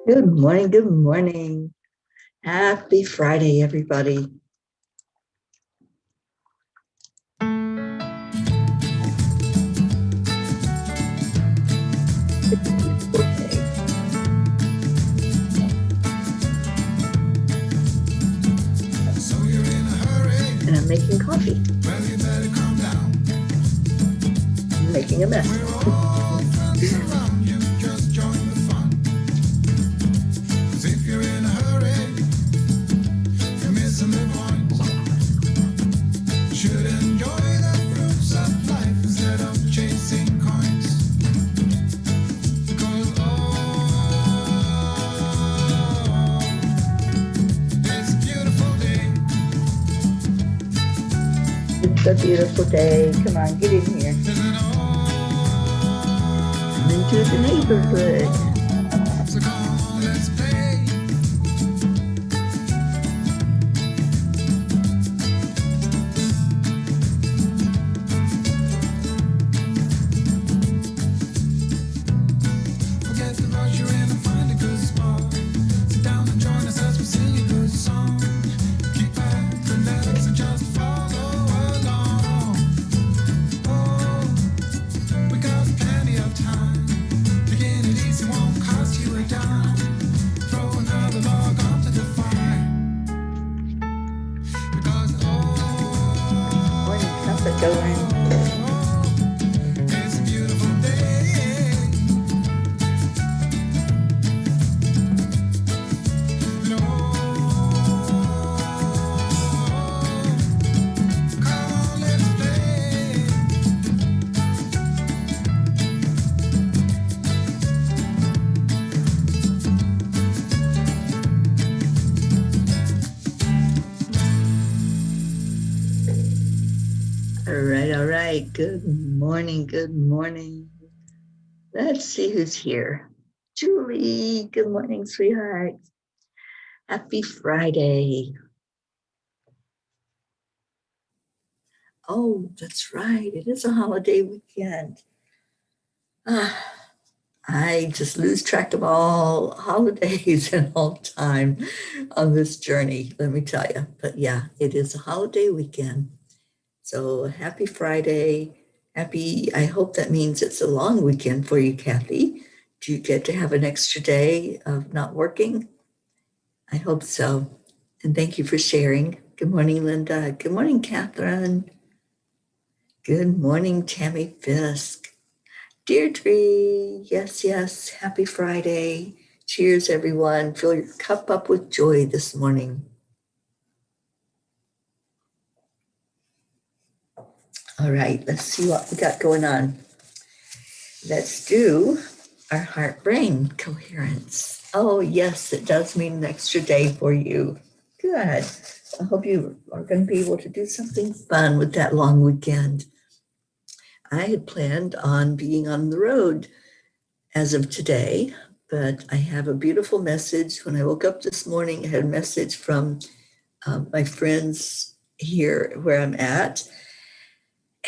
Good morning, good morning. Happy Friday, everybody. So you're in a hurry. And I'm making coffee. Well, you better calm down. I'm making a mess. We're all friends around you. Just join the fun. 'Cause if you're in a hurry, you're missing the point. You should enjoy the fruits of life instead of chasing coins. Because it's a beautiful day. It's a beautiful day. Come on, get in here. Come into the neighborhood. So come on, let's play. Forget the rush, you're in and find a good spot. Sit down and join us as we sing a good song. Keep back, relax, and just follow along. Oh, we got plenty of time. Begin it easy, won't cost you a dime. Throw another log onto the fire. Because Morning, how's it going? it's a beautiful day. No, come on, let's play. All right. Good morning, good morning. Let's see who's here. Julie, good morning, sweetheart. Happy Friday. Oh, that's right. It is a holiday weekend. I just lose track of all holidays and all time on this journey, let me tell you. But yeah, it is a holiday weekend. So happy Friday. I hope that means it's a long weekend for you, Kathy. Do you get to have an extra day of not working? I hope so. And thank you for sharing. Good morning, Linda. Good morning, Catherine. Good morning, Tammy Fisk. Deirdre, yes, happy Friday. Cheers, everyone. Fill your cup up with joy this morning. All right, let's see what we got going on. Let's do our heart-brain coherence. Oh, yes, it does mean an extra day for you. Good. I hope you are going to be able to do something fun with that long weekend. I had planned on being on the road as of today, but I have a beautiful message. When I woke up this morning, I had a message from my friends here where I'm at,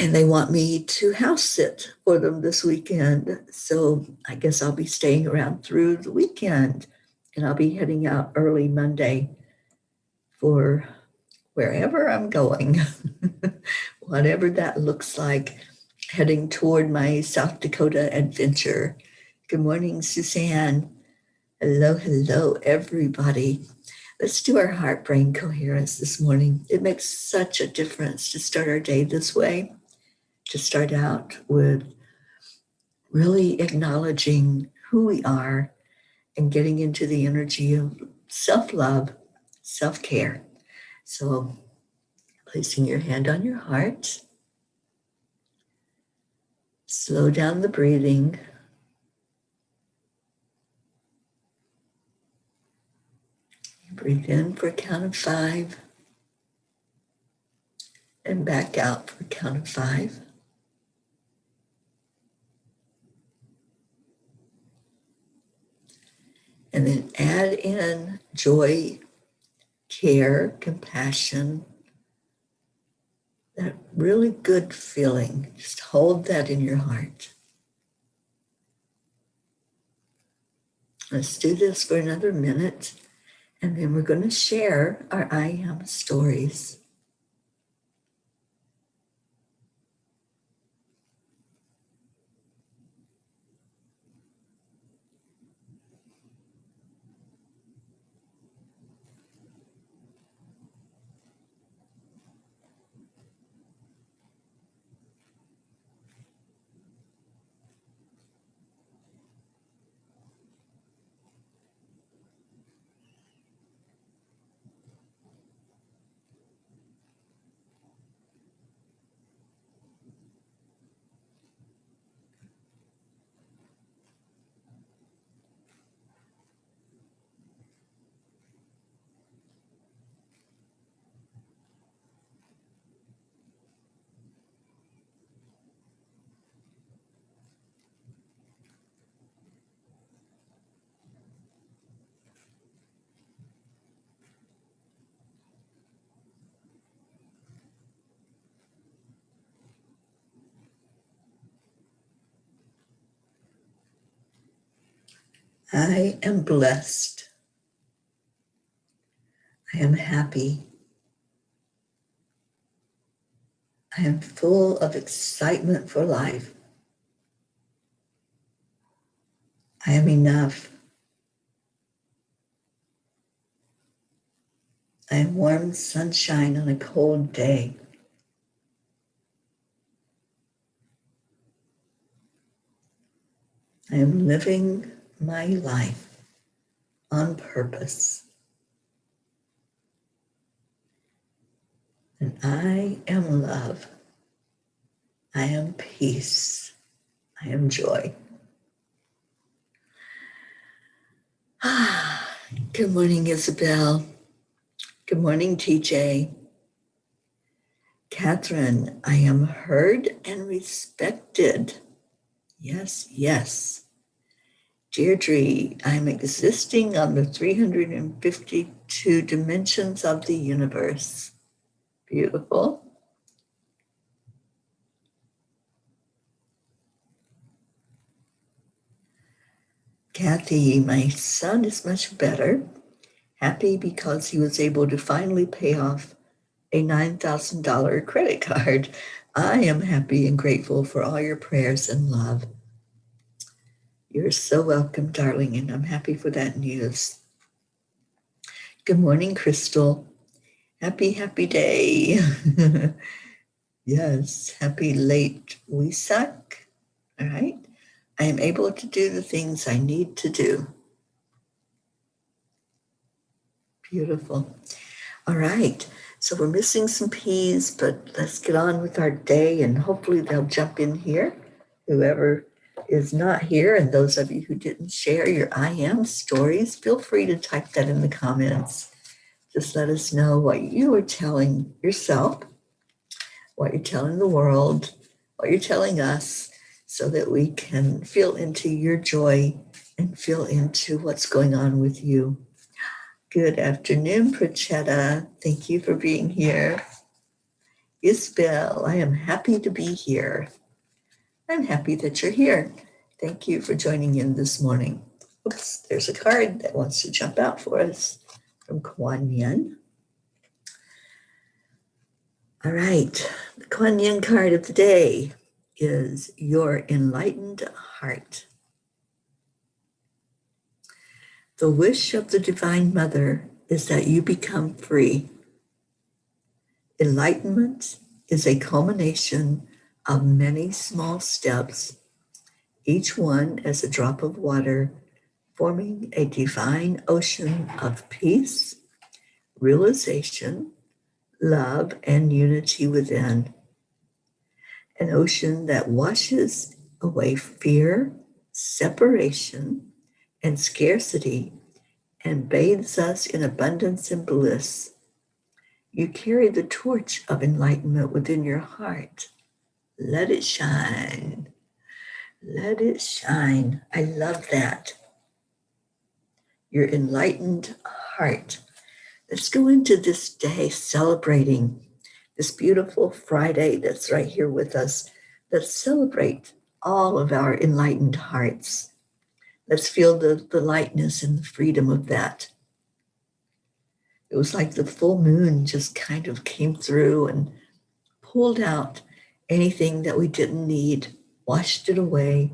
and they want me to house sit for them this weekend. So I guess I'll be staying around through the weekend, and I'll be heading out early Monday for wherever I'm going, whatever that looks like, heading toward my South Dakota adventure. Good morning, Suzanne. Hello, everybody. Let's do our heart-brain coherence this morning. It makes such a difference to start our day this way, to start out with really acknowledging who we are and getting into the energy of self-love, self-care. So placing your hand on your heart, slow down the breathing. Breathe in for a count of 5 and back out for a count of 5. And then add in joy, care, compassion, that really good feeling. Just hold that in your heart. Let's do this for another minute, and then we're going to share our I Am stories. I am blessed. I am happy. I am full of excitement for life. I am enough. I am warm sunshine on a cold day. I am living my life on purpose. And I am love. I am peace. I am joy. Good morning, Isabel. Good morning, TJ. Catherine, I am heard and respected. Yes, yes. Deirdre, I'm existing on the 352 dimensions of the universe. Beautiful. Kathy, my son is much better. Happy because he was able to finally pay off a $9,000 credit card. I am happy and grateful for all your prayers and love. You're so welcome, darling, and I'm happy for that news. Good morning, Crystal. Happy day. Yes, happy late Wesak. All right. I am able to do the things I need to do. Beautiful. All right. So we're missing some P's, but let's get on with our day, and hopefully they'll jump in here. Whoever is not here, and those of you who didn't share your I Am stories, feel free to type that in the comments. Just let us know what you are telling yourself, what you're telling the world, what you're telling us, so that we can feel into your joy and feel into what's going on with you. Good afternoon, Prachetta. Thank you for being here. Isabel, I am happy to be here. I'm happy that you're here. Thank you for joining in this morning. Oops, there's a card that wants to jump out for us from Kuan Yin. All right, the Kuan Yin card of the day is your enlightened heart. The wish of the Divine Mother is that you become free. Enlightenment is a culmination of many small steps, each one as a drop of water, forming a divine ocean of peace, realization, love, and unity within. An ocean that washes away fear, separation, and scarcity, and bathes us in abundance and bliss. You carry the torch of enlightenment within your heart. Let it shine. Let it shine. I love that. Your enlightened heart. Let's go into this day celebrating this beautiful Friday that's right here with us. Let's celebrate all of our enlightened hearts. Let's feel the lightness and the freedom of that. It was like the full moon just kind of came through and pulled out anything that we didn't need, washed it away.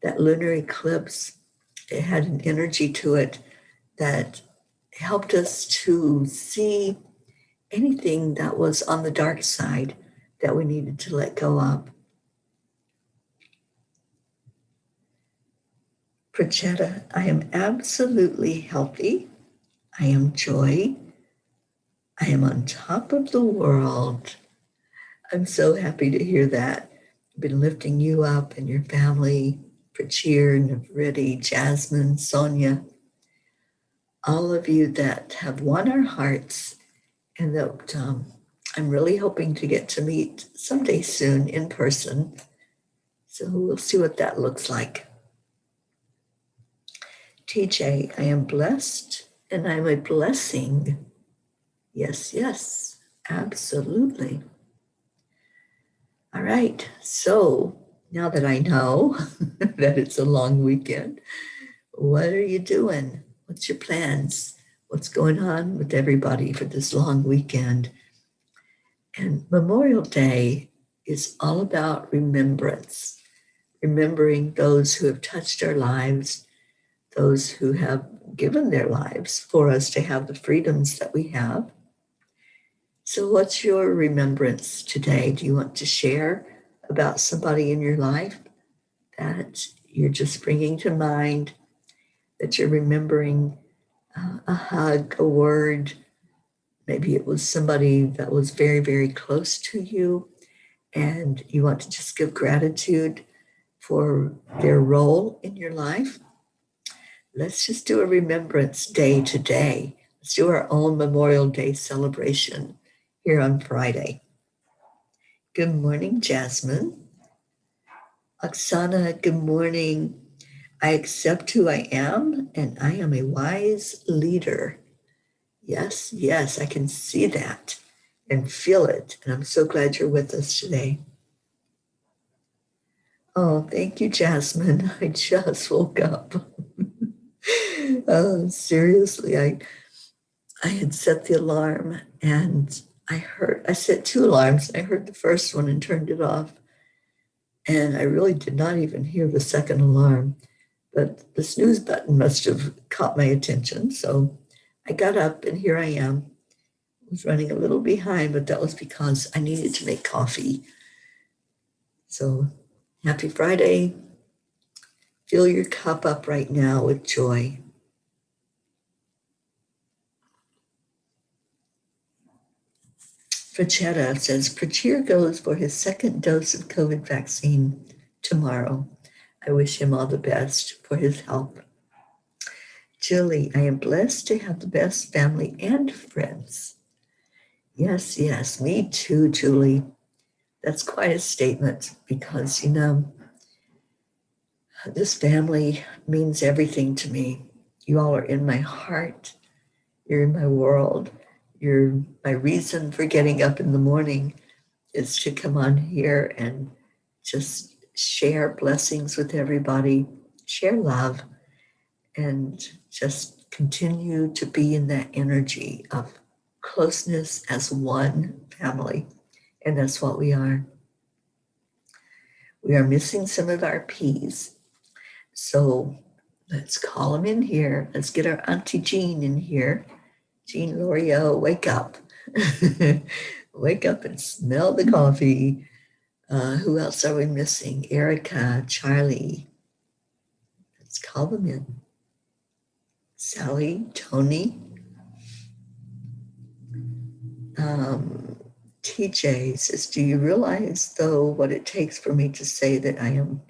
That lunar eclipse, it had an energy to it that helped us to see anything that was on the dark side that we needed to let go of. Prachetta, I am absolutely healthy. I am joy. I am on top of the world. I'm so happy to hear that. I've been lifting you up and your family, Prachir, Navriti, Jasmine, Sonia, all of you that have won our hearts and that I'm really hoping to get to meet someday soon in person. So we'll see what that looks like. TJ, I am blessed and I'm a blessing. Yes, yes, absolutely. All right, so now that I know that it's a long weekend, what are you doing? What's your plans? What's going on with everybody for this long weekend? And Memorial Day is all about remembrance, remembering those who have touched our lives, those who have given their lives for us to have the freedoms that we have. So what's your remembrance today? Do you want to share about somebody in your life that you're just bringing to mind, that you're remembering a hug, a word? Maybe it was somebody that was very, very close to you, and you want to just give gratitude for their role in your life. Let's just do a remembrance day today. Let's do our own Memorial Day celebration here on Friday. Good morning, Jasmine. Oksana, good morning. I accept who I am, and I am a wise leader. Yes, yes, I can see that and feel it. And I'm so glad you're with us today. Oh, thank you, Jasmine. I just woke up. Seriously, I had set the alarm and I set 2 alarms. I heard the first one and turned it off. And I really did not even hear the second alarm. But the snooze button must have caught my attention. So I got up and here I am. I was running a little behind, but that was because I needed to make coffee. So happy Friday. Fill your cup up right now with joy. Frachetta says, Prachir goes for his second dose of COVID vaccine tomorrow. I wish him all the best for his health. Julie, I am blessed to have the best family and friends. Yes, yes, me too, Julie. That's quite a statement because, this family means everything to me. You all are in my heart. You're in my world. You're my reason for getting up in the morning is to come on here and just share blessings with everybody, share love, and just continue to be in that energy of closeness as one family. And that's what we are. We are missing some of our P's. So let's call them in here. Let's get our Auntie Jean in here. Jean L'Oreal, wake up. Wake up and smell the coffee. Who else are we missing? Erica, Charlie. Let's call them in. Sally, Tony. TJ says, do you realize, though, what it takes for me to say that I am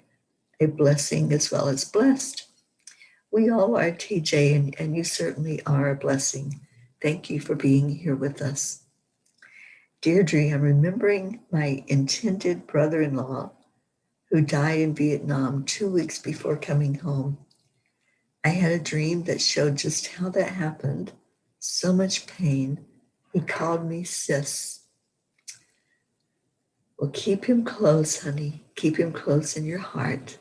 a blessing as well as blessed? We all are, TJ, and you certainly are a blessing. Thank you for being here with us. Deirdre, I'm remembering my intended brother-in-law who died in Vietnam 2 weeks before coming home. I had a dream that showed just how that happened. So much pain. He called me sis. Well, keep him close, honey. Keep him close in your heart.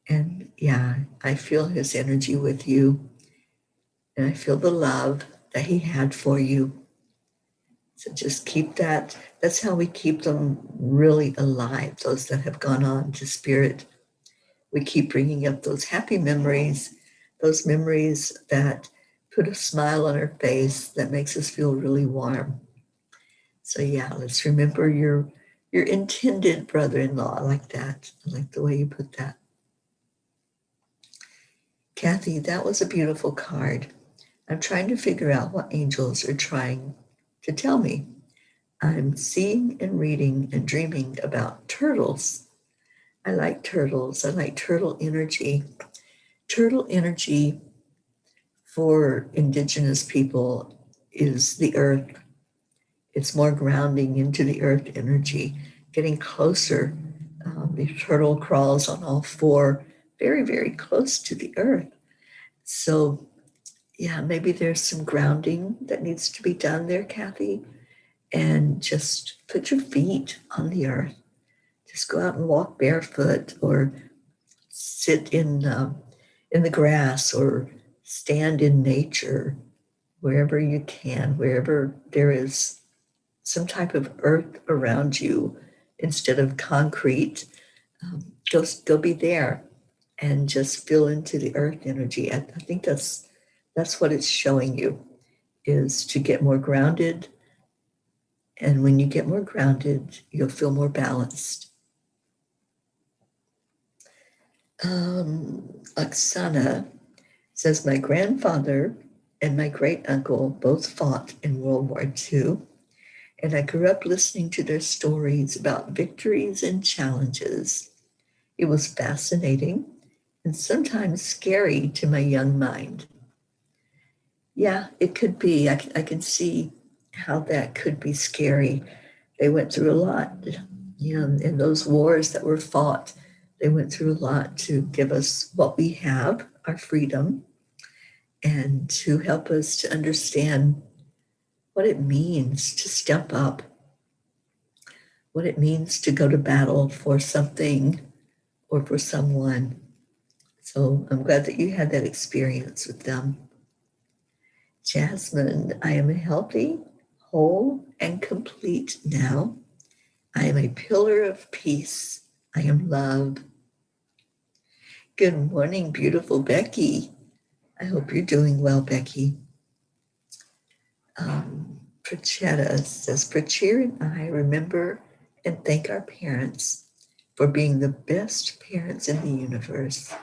And yeah, I feel his energy with you, and I feel the love that he had for you. So just keep that. That's how we keep them really alive, those that have gone on to spirit. We keep bringing up those happy memories, those memories that put a smile on our face, that makes us feel really warm. So yeah, let's remember your intended brother-in-law. I like that. I like the way you put that. Kathy, that was a beautiful card. I'm trying to figure out what angels are trying to tell me. I'm seeing and reading and dreaming about turtles. I like turtles. I like turtle energy. Turtle energy for indigenous people is the earth. It's more grounding into the earth energy, getting closer. The turtle crawls on all four, very, very close to the earth. So, yeah, maybe there's some grounding that needs to be done there, Kathy. And just put your feet on the earth. Just go out and walk barefoot, or sit in the grass, or stand in nature, wherever you can, wherever there is some type of earth around you instead of concrete. Go be there and just feel into the earth energy. I think that's what it's showing you, is to get more grounded. And when you get more grounded, you'll feel more balanced. Oksana says, my grandfather and my great uncle both fought in World War II, and I grew up listening to their stories about victories and challenges. It was fascinating and sometimes scary to my young mind. Yeah, it could be. I can see how that could be scary. They went through a lot, in those wars that were fought. They went through a lot to give us what we have, our freedom, and to help us to understand what it means to step up, what it means to go to battle for something or for someone. So I'm glad that you had that experience with them. Jasmine, I am healthy, whole, and complete now. I am a pillar of peace. I am love. Good morning, beautiful Becky. I hope you're doing well, Becky. Prachetta says, Prachir and I remember and thank our parents for being the best parents in the universe.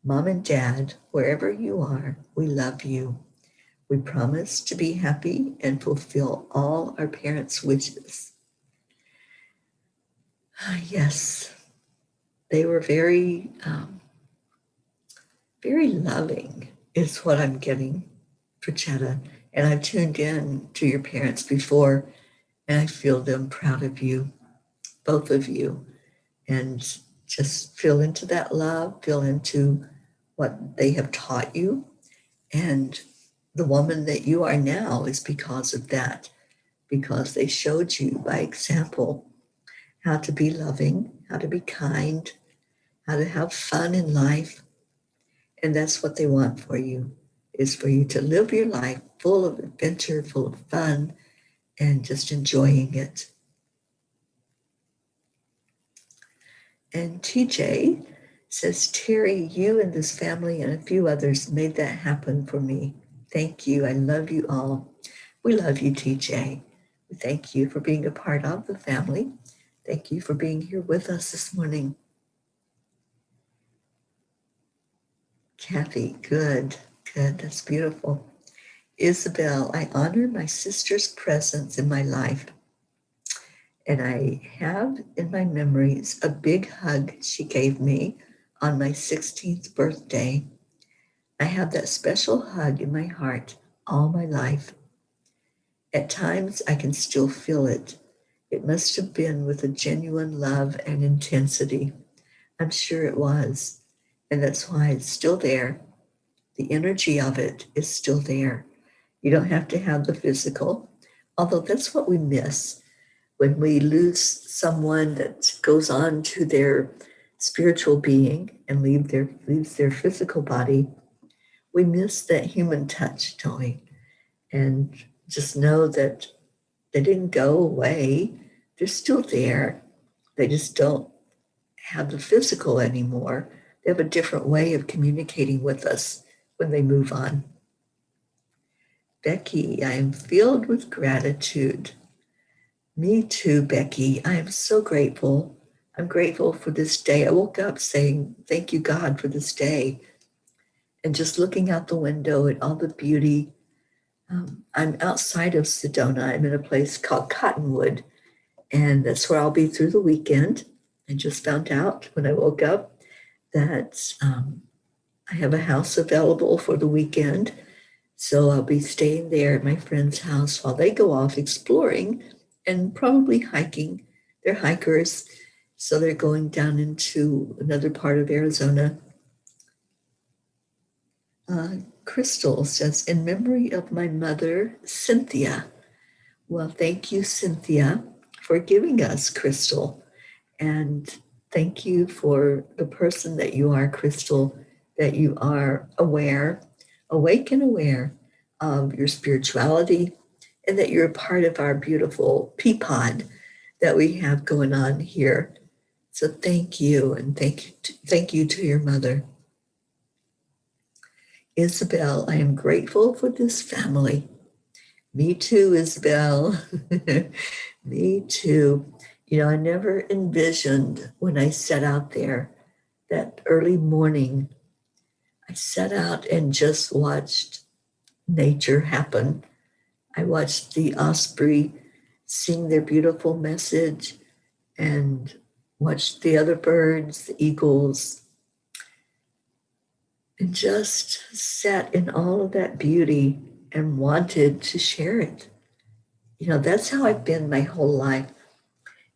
Mom and Dad, wherever you are, we love you. We promise to be happy and fulfill all our parents' wishes. Yes, they were very, very loving, is what I'm getting, Prachetta. And I've tuned in to your parents before, and I feel them proud of you, both of you. And just feel into that love, feel into what they have taught you. And the woman that you are now is because of that, because they showed you by example how to be loving, how to be kind, how to have fun in life. And that's what they want for you, is for you to live your life full of adventure, full of fun, and just enjoying it. And TJ says, Teri, you and this family and a few others made that happen for me. Thank you. I love you all. We love you, TJ. We thank you for being a part of the family. Thank you for being here with us this morning. Kathy, good. That's beautiful. Isabel, I honor my sister's presence in my life. And I have in my memories a big hug she gave me on my 16th birthday. I have that special hug in my heart all my life. At times, I can still feel it. It must have been with a genuine love and intensity. I'm sure it was. And that's why it's still there. The energy of it is still there. You don't have to have the physical, although that's what we miss when we lose someone that goes on to their spiritual being and leaves their physical body, we miss that human touch, don't we? And just know that they didn't go away. They're still there. They just don't have the physical anymore. They have a different way of communicating with us when they move on. Becky, I am filled with gratitude. Me too, Becky. I am so grateful. I'm grateful for this day. I woke up saying, thank you, God, for this day. And just looking out the window at all the beauty. I'm outside of Sedona. I'm in a place called Cottonwood, and that's where I'll be through the weekend. I just found out when I woke up that I have a house available for the weekend. So I'll be staying there at my friend's house while they go off exploring and probably hiking. They're hikers, so they're going down into another part of Arizona. Crystal says, in memory of my mother, Cynthia. Well, thank you, Cynthia, for giving us Crystal. And thank you for the person that you are, Crystal, that you are aware, awake and aware of your spirituality, and that you're a part of our beautiful pea pod that we have going on here. So thank you, and thank you to your mother. Isabel, I am grateful for this family. Me too, Isabel. Me too. You know, I never envisioned when I set out there that early morning, I set out and just watched nature happen. I watched the osprey sing their beautiful message and watched the other birds, the eagles, and just sat in all of that beauty and wanted to share it. You know, that's how I've been my whole life.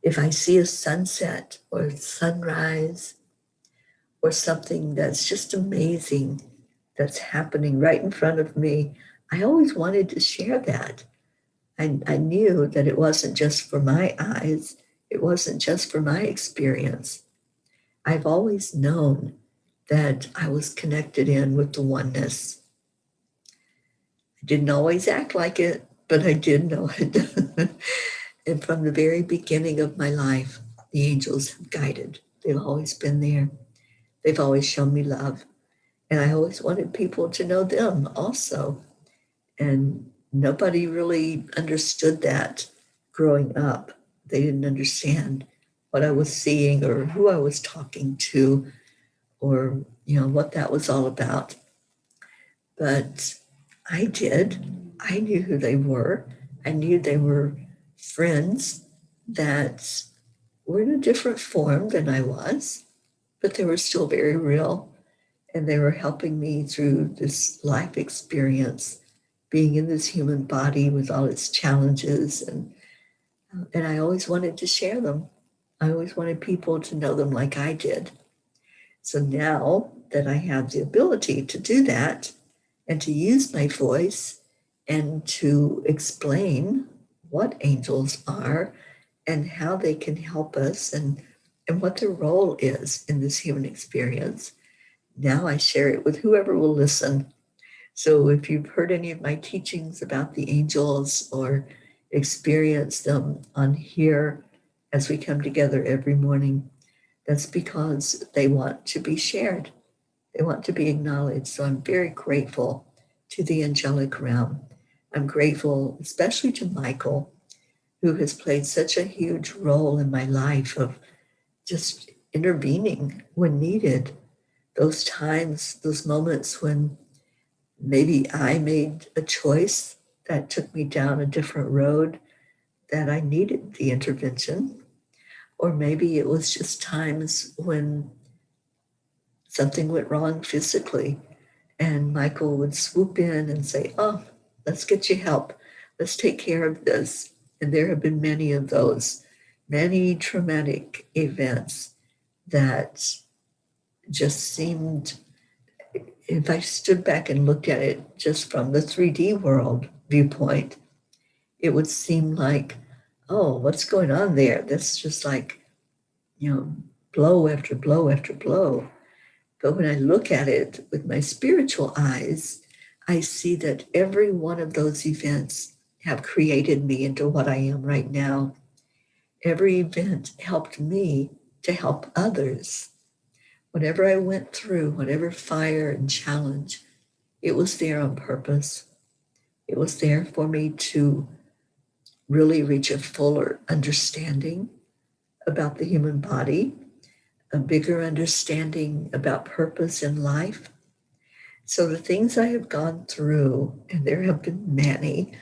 If I see a sunset or a sunrise or something that's just amazing that's happening right in front of me, I always wanted to share that. I knew that it wasn't just for my eyes, it wasn't just for my experience. I've always known that I was connected in with the oneness. I didn't always act like it, but I did know it. And from the very beginning of my life, the angels have guided. They've always been there. They've always shown me love. And I always wanted people to know them also. And nobody really understood that growing up. They didn't understand what I was seeing or who I was talking to or, you know, what that was all about. But I did. I knew who they were. I knew they were friends that were in a different form than I was, but they were still very real. And they were helping me through this life experience, being in this human body with all its challenges. And I always wanted to share them. I always wanted people to know them like I did. So now that I have the ability to do that and to use my voice and to explain what angels are and how they can help us and what their role is in this human experience, now I share it with whoever will listen. So if you've heard any of my teachings about the angels or experienced them on here as we come together every morning, that's because they want to be shared. They want to be acknowledged. So I'm very grateful to the angelic realm. I'm grateful especially to Michael, who has played such a huge role in my life of just intervening when needed. Those times, those moments when maybe I made a choice that took me down a different road that I needed the intervention. Or maybe it was just times when something went wrong physically and Michael would swoop in and say, oh, let's get you help. Let's take care of this. And there have been many of those, many traumatic events that just seemed, if I stood back and looked at it just from the 3D world viewpoint, it would seem like, oh, what's going on there? That's just like, you know, blow after blow after blow. But when I look at it with my spiritual eyes, I see that every one of those events have created me into what I am right now. Every event helped me to help others. Whatever I went through, whatever fire and challenge, it was there on purpose. It was there for me to really reach a fuller understanding about the human body, a bigger understanding about purpose in life. So the things I have gone through, and there have been many,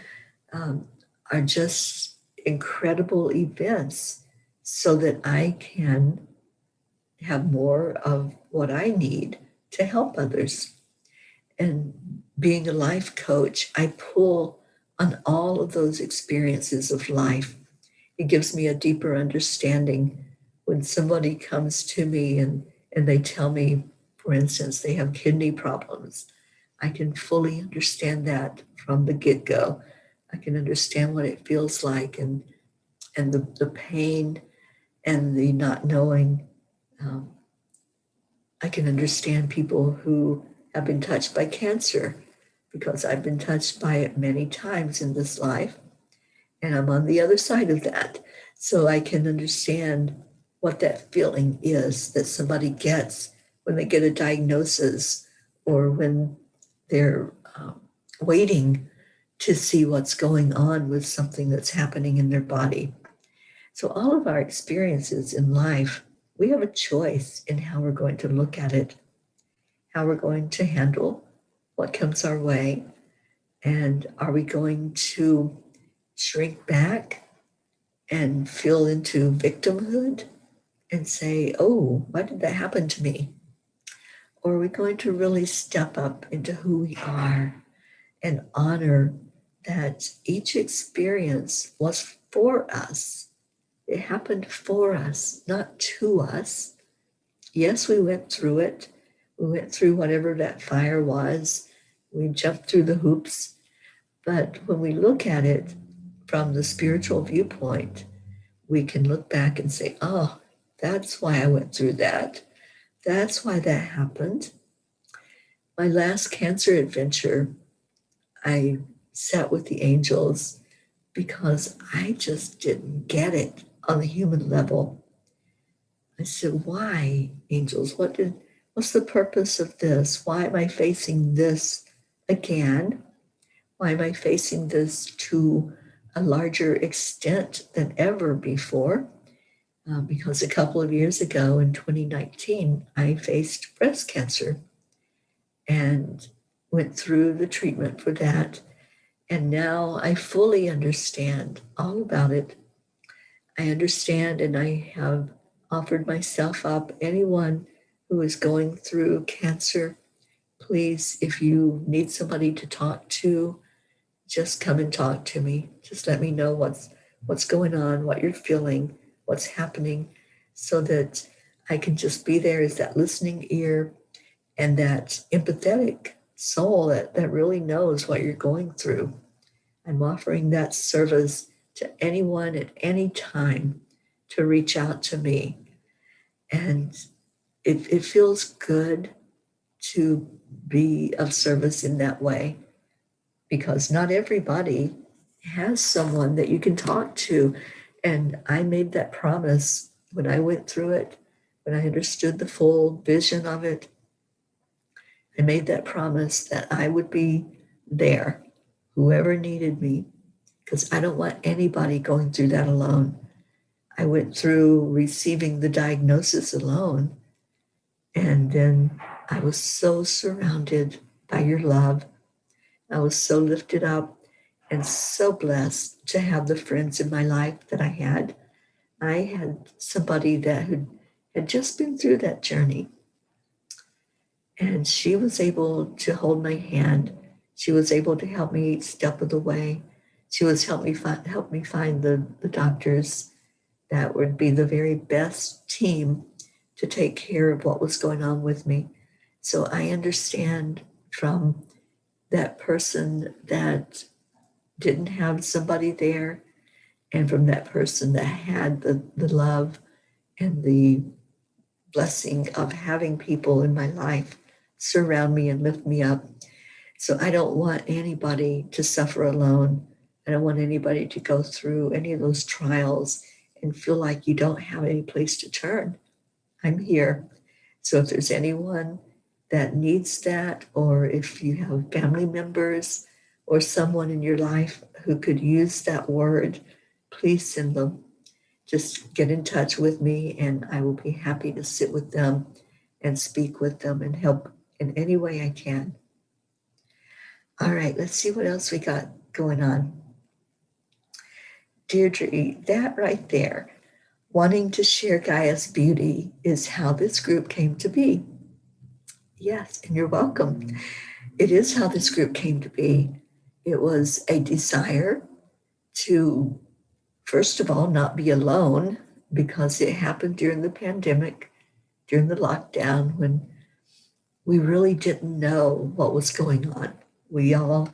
are just incredible events so that I can have more of what I need to help others. And being a life coach, I pull on all of those experiences of life. It gives me a deeper understanding when somebody comes to me and they tell me, for instance, they have kidney problems. I can fully understand that from the get-go. I can understand what it feels like and the pain and the not knowing. I can understand people who have been touched by cancer because I've been touched by it many times in this life, and I'm on the other side of that. So I can understand what that feeling is that somebody gets when they get a diagnosis or when they're waiting to see what's going on with something that's happening in their body. So all of our experiences in life, we have a choice in how we're going to look at it, how we're going to handle what comes our way, and are we going to shrink back and feel into victimhood and say, oh, why did that happen to me? Or are we going to really step up into who we are and honor that each experience was for us? It happened for us, not to us. Yes, we went through it. We went through whatever that fire was. We jumped through the hoops. But when we look at it from the spiritual viewpoint, we can look back and say, oh, that's why I went through that. That's why that happened. My last cancer adventure, I sat with the angels because I just didn't get it on the human level. I said, why, angels? What's the purpose of this? Why am I facing this again? Why am I facing this to a larger extent than ever before? Because a couple of years ago in 2019, I faced breast cancer and went through the treatment for that. And now I fully understand all about it. I understand, and I have offered myself up. Anyone who is going through cancer, please, if you need somebody to talk to, just come and talk to me. Just let me know what's going on, what you're feeling, what's happening, so that I can just be there as that listening ear and that empathetic soul that really knows what you're going through. I'm offering that service to anyone at any time to reach out to me. And it feels good to be of service in that way, because not everybody has someone that you can talk to. And I made that promise when I went through it, when I understood the full vision of it. I made that promise that I would be there, whoever needed me, because I don't want anybody going through that alone. I went through receiving the diagnosis alone, and then I was so surrounded by your love. I was so lifted up and so blessed to have the friends in my life that I had. I had somebody that had just been through that journey, and she was able to hold my hand. She was able to help me each step of the way. She was help me find the doctors that would be the very best team to take care of what was going on with me. So I understand from that person that didn't have somebody there, and from that person that had the love and the blessing of having people in my life surround me and lift me up. So I don't want anybody to suffer alone. I don't want anybody to go through any of those trials and feel like you don't have any place to turn. I'm here. So if there's anyone that needs that, or if you have family members or someone in your life who could use that word, please send them. Just get in touch with me and I will be happy to sit with them and speak with them and help in any way I can. All right, let's see what else we got going on. Deirdre, that right there, wanting to share Gaia's beauty is how this group came to be. Yes, and you're welcome. It is how this group came to be. It was a desire to, first of all, not be alone, because it happened during the pandemic, during the lockdown, when we really didn't know what was going on. We all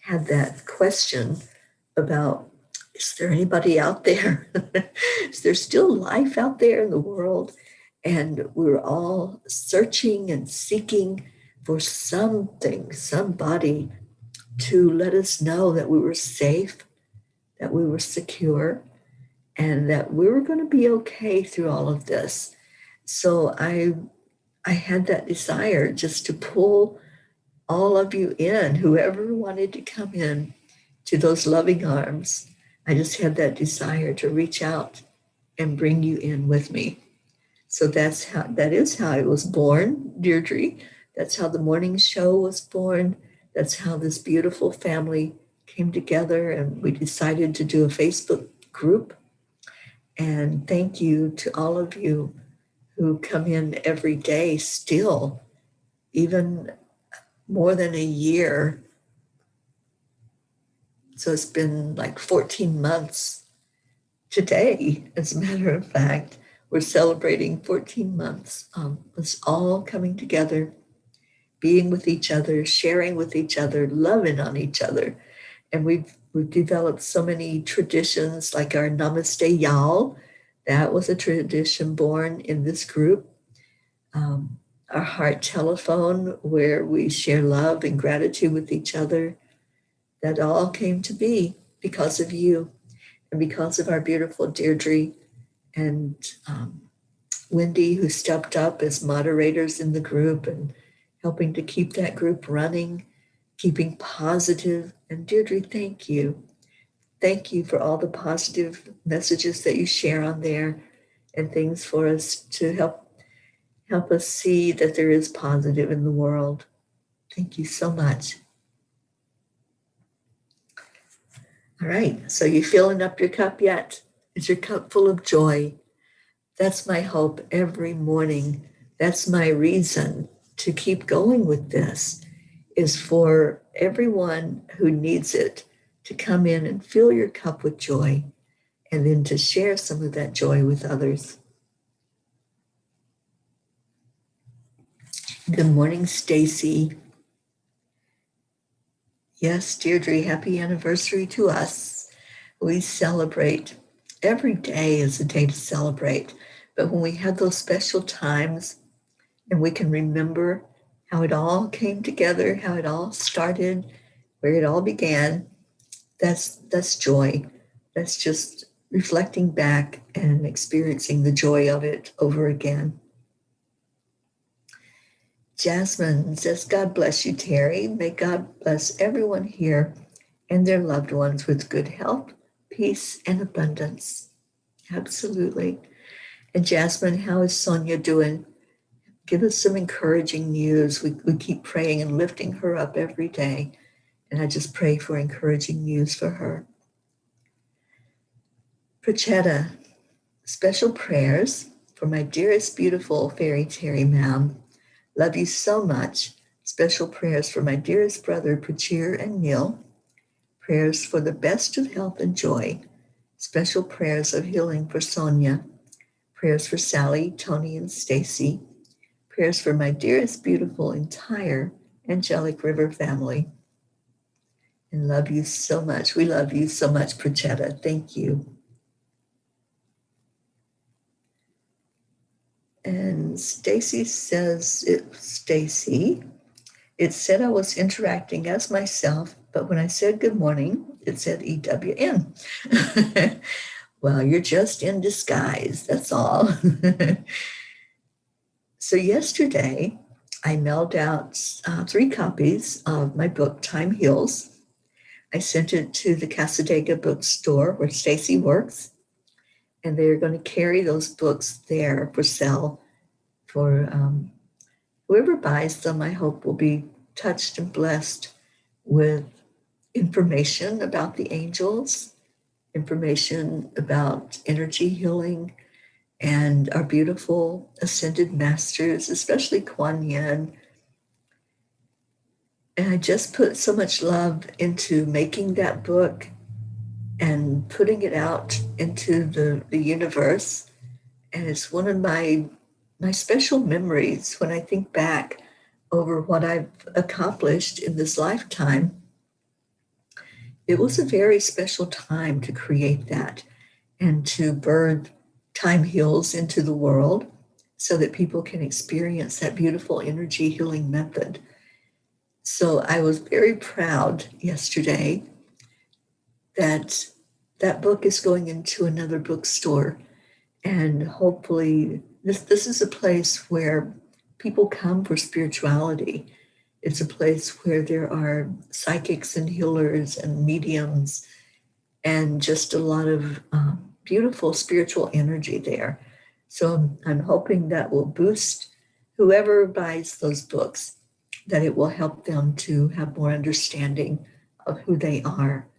had that question about, is there anybody out there? Is there still life out there in the world? And we were all searching and seeking for something, somebody to let us know that we were safe, that we were secure, and that we were going to be okay through all of this. So I had that desire just to pull all of you in, whoever wanted to come in to those loving arms. I just had that desire to reach out and bring you in with me. So that is how it was born, Deirdre. That's how the morning show was born. That's how this beautiful family came together, and we decided to do a Facebook group. And thank you to all of you who come in every day still, even more than a year. So it's been like 14 months today, as a matter of fact. We're celebrating 14 months of us all coming together, being with each other, sharing with each other, loving on each other. And we've developed so many traditions, like our Namaste Y'all. That was a tradition born in this group. Our heart telephone, where we share love and gratitude with each other. That all came to be because of you and because of our beautiful Deirdre and Wendy, who stepped up as moderators in the group and helping to keep that group running, keeping positive. And Deirdre, thank you. Thank you for all the positive messages that you share on there and things for us to help us see that there is positive in the world. Thank you so much. All right, so you filling up your cup yet? Is your cup full of joy? That's my hope every morning. That's my reason to keep going with this, is for everyone who needs it to come in and fill your cup with joy, and then to share some of that joy with others. Good morning, Stacy. Yes, Deirdre, happy anniversary to us. We celebrate. Every day is a day to celebrate. But when we have those special times and we can remember how it all came together, how it all started, where it all began, that's joy. That's just reflecting back and experiencing the joy of it over again. Jasmine says, God bless you, Teri. May God bless everyone here and their loved ones with good health, peace, and abundance. Absolutely. And Jasmine, how is Sonia doing? Give us some encouraging news. We keep praying and lifting her up every day. And I just pray for encouraging news for her. Prachetta, special prayers for my dearest, beautiful fairy Teri ma'am. Love you so much. Special prayers for my dearest brother, Prachir and Neil. Prayers for the best of health and joy. Special prayers of healing for Sonia. Prayers for Sally, Tony, and Stacy. Prayers for my dearest, beautiful, entire Angelic River family. And love you so much. We love you so much, Prachetta. Thank you. And Stacy says, it said I was interacting as myself, but when I said good morning, it said EWN. Well, you're just in disguise, that's all. So yesterday, I mailed out 3 copies of my book, Time Heals. I sent it to the Casadega bookstore where Stacy works, and they're going to carry those books there for sale for whoever buys them. I hope will be touched and blessed with information about the angels, information about energy healing, and our beautiful ascended masters, especially Kuan Yin. And I just put so much love into making that book and putting it out into the universe. And it's one of my special memories when I think back over what I've accomplished in this lifetime. It was a very special time to create that and to birth Time Heals into the world so that people can experience that beautiful energy healing method. So I was very proud yesterday that that book is going into another bookstore. And hopefully this is a place where people come for spirituality. It's a place where there are psychics and healers and mediums and just a lot of beautiful spiritual energy there. So I'm hoping that will boost whoever buys those books, that it will help them to have more understanding of who they are.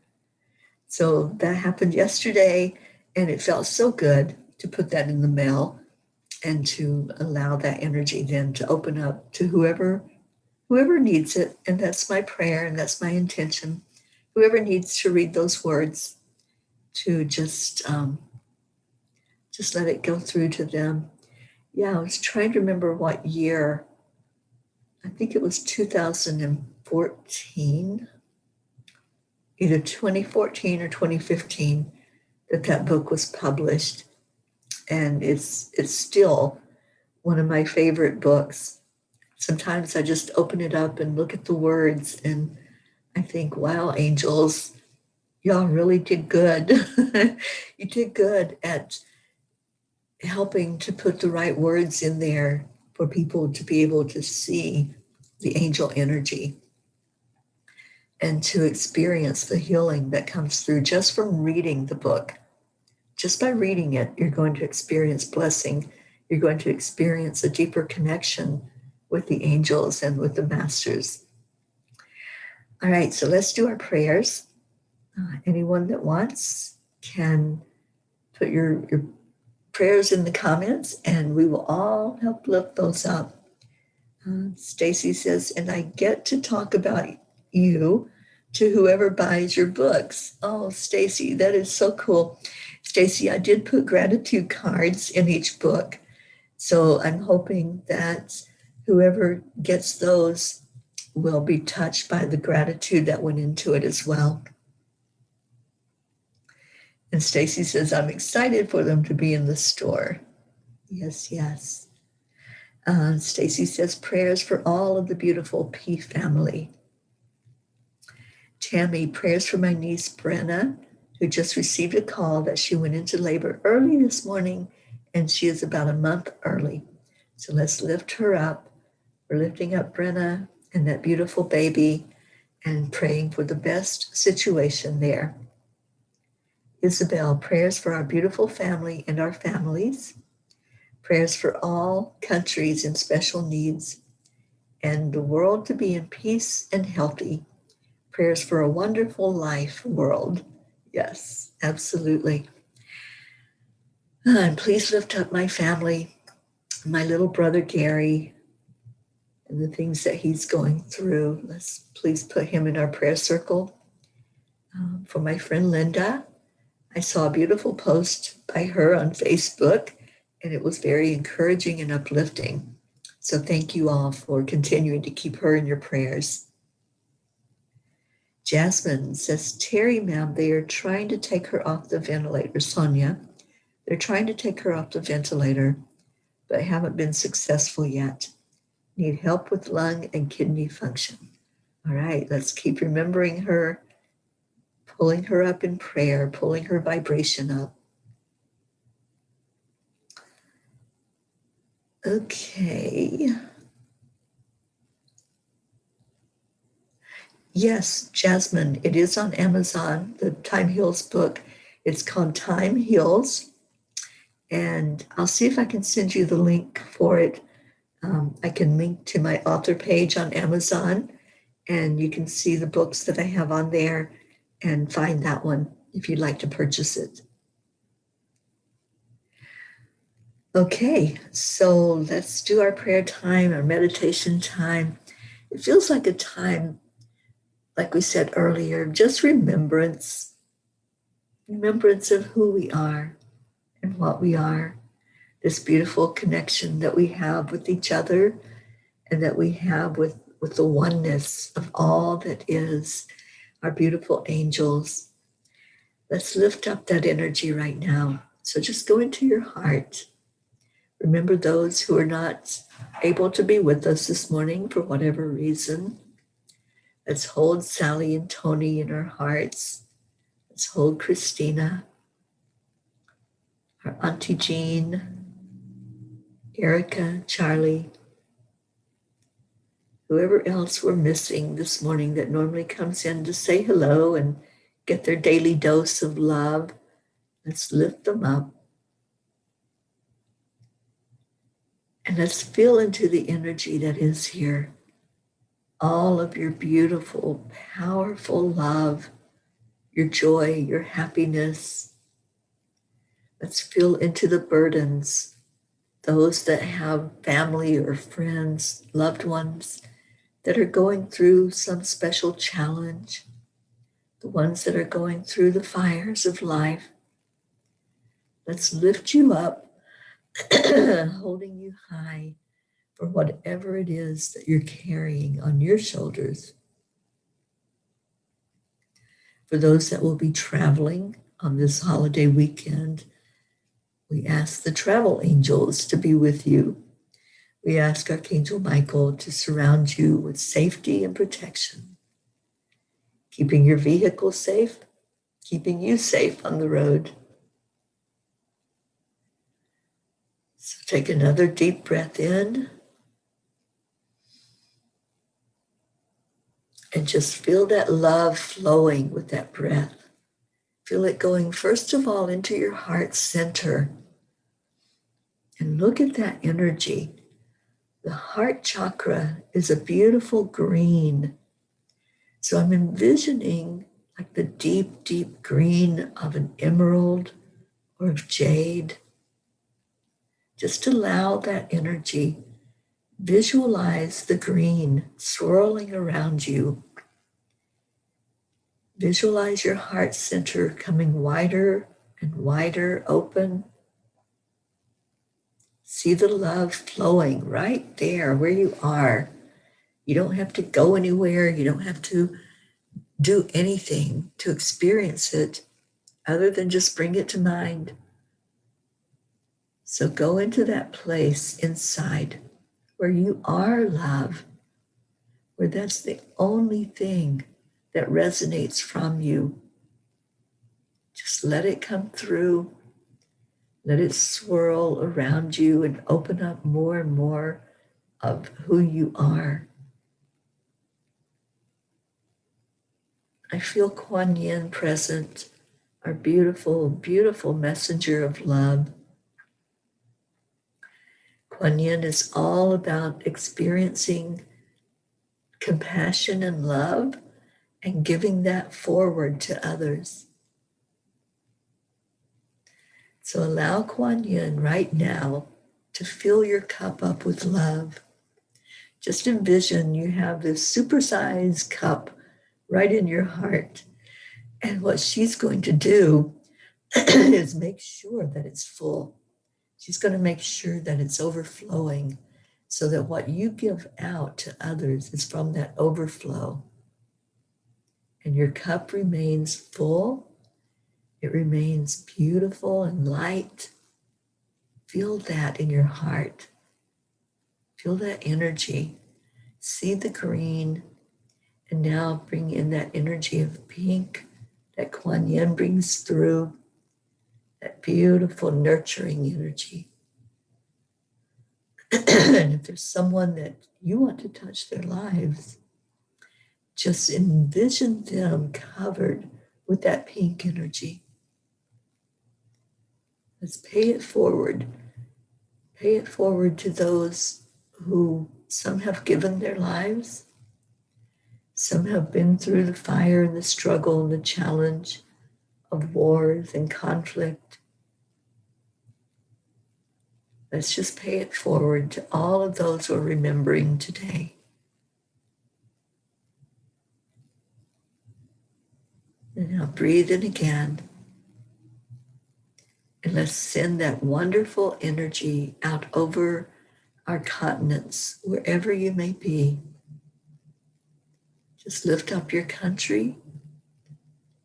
So that happened yesterday, and it felt so good to put that in the mail and to allow that energy then to open up to whoever needs it. And that's my prayer and that's my intention. Whoever needs to read those words, to just let it go through to them. Yeah, I was trying to remember what year. I think it was 2014, either 2014 or 2015, that book was published. And it's still one of my favorite books. Sometimes I just open it up and look at the words and I think, wow, angels, y'all really did good. You did good at helping to put the right words in there for people to be able to see the angel energy and to experience the healing that comes through just from reading the book. Just by reading it, you're going to experience blessing. You're going to experience a deeper connection with the angels and with the masters. All right, so let's do our prayers. Anyone that wants can put your prayers in the comments and we will all help lift those up. Stacy says, and I get to talk about you to whoever buys your books. Oh, Stacy, that is so cool. Stacy, I did put gratitude cards in each book. So I'm hoping that whoever gets those will be touched by the gratitude that went into it as well. And Stacy says, I'm excited for them to be in the store. Yes, yes. Stacy says, prayers for all of the beautiful P family. Tammy, prayers for my niece, Brenna, who just received a call that she went into labor early this morning, and she is about a month early. So let's lift her up. We're lifting up Brenna and that beautiful baby and praying for the best situation there. Isabel, prayers for our beautiful family and our families. Prayers for all countries in special needs and the world to be in peace and healthy. Prayers for a wonderful life world. Yes, absolutely. And please lift up my family, my little brother Gary, and the things that he's going through. Let's please put him in our prayer circle. For my friend Linda, I saw a beautiful post by her on Facebook, and it was very encouraging and uplifting. So thank you all for continuing to keep her in your prayers. Jasmine says, Teri, ma'am, they are trying to take her off the ventilator. Sonia, they're trying to take her off the ventilator, but haven't been successful yet. Need help with lung and kidney function. All right, let's keep remembering her, pulling her up in prayer, pulling her vibration up. Okay. Yes, Jasmine, it is on Amazon, the Time Heals book. It's called Time Heals. And I'll see if I can send you the link for it. I can link to my author page on Amazon, and you can see the books that I have on there and find that one if you'd like to purchase it. Okay, so let's do our prayer time, our meditation time. It feels like a time, like we said earlier, just remembrance of who we are and what we are, this beautiful connection that we have with each other and that we have with the oneness of all that is, our beautiful angels. Let's lift up that energy right now. So just go into your heart. Remember those who are not able to be with us this morning for whatever reason. Let's hold Sally and Tony in our hearts. Let's hold Christina, our Auntie Jean, Erica, Charlie, whoever else we're missing this morning that normally comes in to say hello and get their daily dose of love. Let's lift them up. And let's feel into the energy that is here. All of your beautiful, powerful love, your joy, your happiness. Let's feel into the burdens, those that have family or friends, loved ones that are going through some special challenge, the ones that are going through the fires of life. Let's lift you up, holding you high for whatever it is that you're carrying on your shoulders. For those that will be traveling on this holiday weekend, we ask the travel angels to be with you. We ask Archangel Michael to surround you with safety and protection, keeping your vehicle safe, keeping you safe on the road. So take another deep breath in and just feel that love flowing with that breath. Feel it going first of all into your heart center. And look at that energy. The heart chakra is a beautiful green. So I'm envisioning like the deep, deep green of an emerald or of jade. Just allow that energy. Visualize the green swirling around you. Visualize your heart center coming wider and wider open. See the love flowing right there where you are. You don't have to go anywhere. You don't have to do anything to experience it other than just bring it to mind. So go into that place inside where you are love, where that's the only thing that resonates from you. Just let it come through. Let it swirl around you and open up more and more of who you are. I feel Kuan Yin present, our beautiful, beautiful messenger of love. Kuan Yin is all about experiencing compassion and love and giving that forward to others. So allow Kuan Yin right now to fill your cup up with love. Just envision you have this supersized cup right in your heart. And what she's going to do is make sure that it's full. She's going to make sure that it's overflowing so that what you give out to others is from that overflow. And your cup remains full. It remains beautiful and light, Feel that in your heart. Feel that energy. See the green. And now bring in that energy of pink that Kuan Yin brings through. That beautiful nurturing energy. And if there's someone that you want to touch their lives, just envision them covered with that pink energy. Let's pay it forward. Pay it forward to those who some have given their lives. Some have been through the fire and the struggle and the challenge of wars and conflict. Let's just pay it forward to all of those who are remembering today. And now breathe in again. And let's send that wonderful energy out over our continents, wherever you may be. Just lift up your country,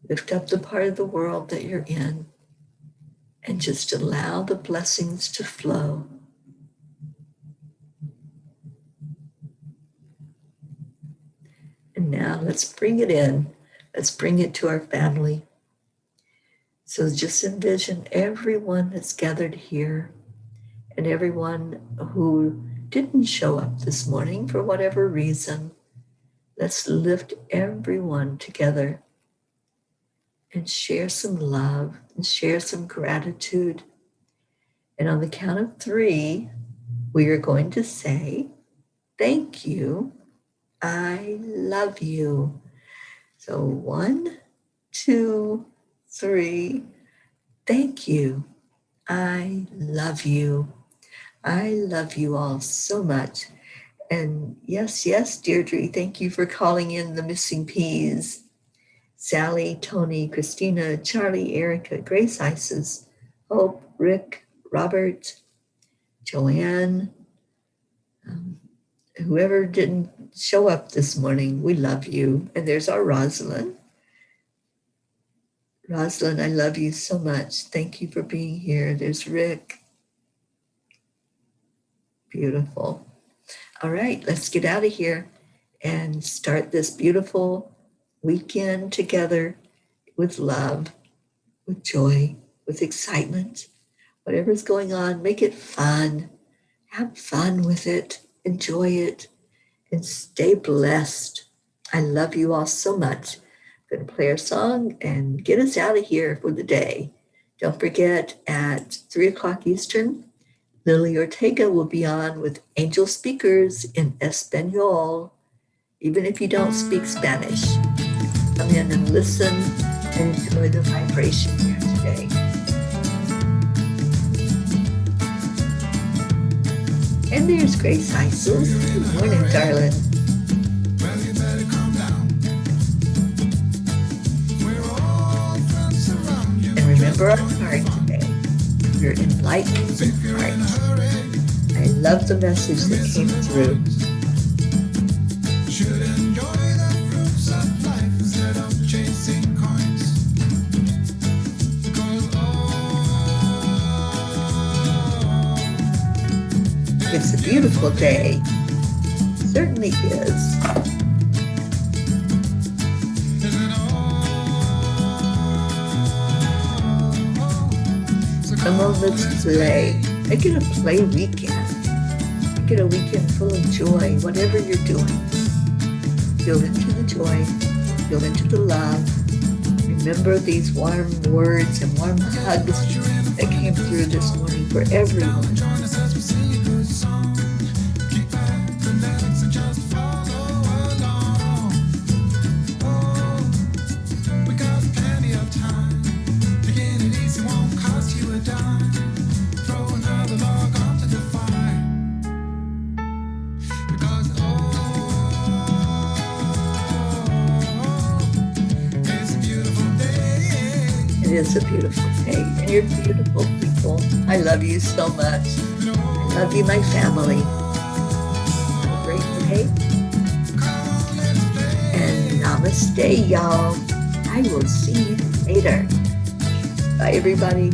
lift up the part of the world that you're in, and just allow the blessings to flow. And now let's bring it in. Let's bring it to our family. So just envision everyone that's gathered here and everyone who didn't show up this morning for whatever reason. Let's lift everyone together and share some love and share some gratitude. And on the count of 3, we are going to say, thank you, I love you. So 1, 2, 3, thank you, I love you. I love you all so much. And yes, Deirdre, thank you for calling in the missing peas. Sally, Tony, Christina, Charlie, Erica, Grace Isis, Hope, Rick, Robert, Joanne, whoever didn't show up this morning, we love you. And there's our Rosalind. Rosalind, I love you so much. Thank you for being here. There's Rick. Beautiful. All right, let's get out of here and start this beautiful weekend together with love, with joy, with excitement. Whatever's going on, make it fun. Have fun with it. Enjoy it. And stay blessed. I love you all so much. I'm going to play our song and get us out of here for the day. Don't forget, at 3 o'clock Eastern, Lily Ortega will be on with Angel Speakers in Espanol. Even if you don't speak Spanish, come in and listen and enjoy the vibration here today. And there's Grace Isis. Good morning, darling. Well, you better calm down. We're all friends around you. And remember our card today. Your enlightened heart. I love the message that came through. Should enjoy the fruits of life instead of chasing coins. Because It's a beautiful day. Certainly is. Come on, let's play. Make it a play weekend. Make it a weekend full of joy, whatever you're doing. Feel into the joy. Feel into the love. Remember these warm words and warm hugs that came through this morning for everyone. join us as we sing a good song. Keep back, relax, and just follow along. Oh, we got plenty of time. Taking it easy won't cost you a dime. Throw another log onto the fire. Because it's a beautiful day. It is a beautiful day, and you're beautiful people. I love you so much. I love you, my family. Have a great day. And namaste, y'all. I will see you later. Bye, everybody.